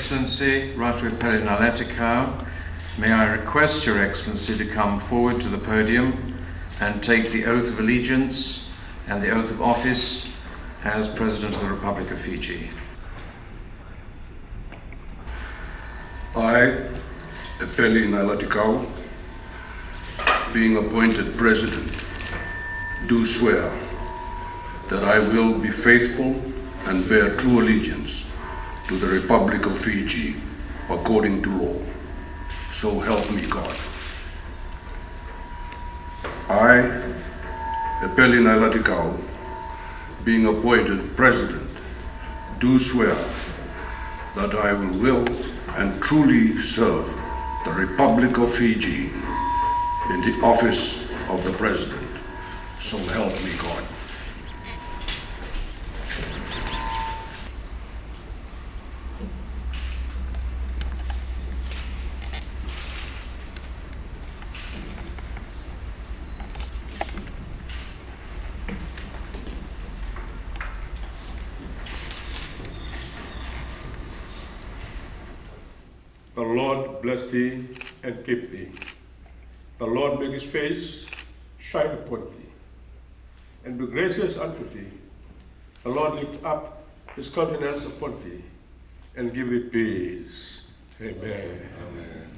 Excellency, Ratu Epeli Nailatikau, may I request Your Excellency to come forward to the podium and take the oath of allegiance and the oath of office as President of the Republic of Fiji. I, Epeli Nailatikau, being appointed President, do swear that I will be faithful and bear true allegiance to the Republic of Fiji according to law. So help me God. I, Epeli Nailatikau, being appointed President, do swear that I will and truly serve the Republic of Fiji in the office of the President. So help me God. The Lord bless thee and keep thee. The Lord make his face shine upon thee, and be gracious unto thee. The Lord lift up his countenance upon thee, and give thee peace. Amen. Amen.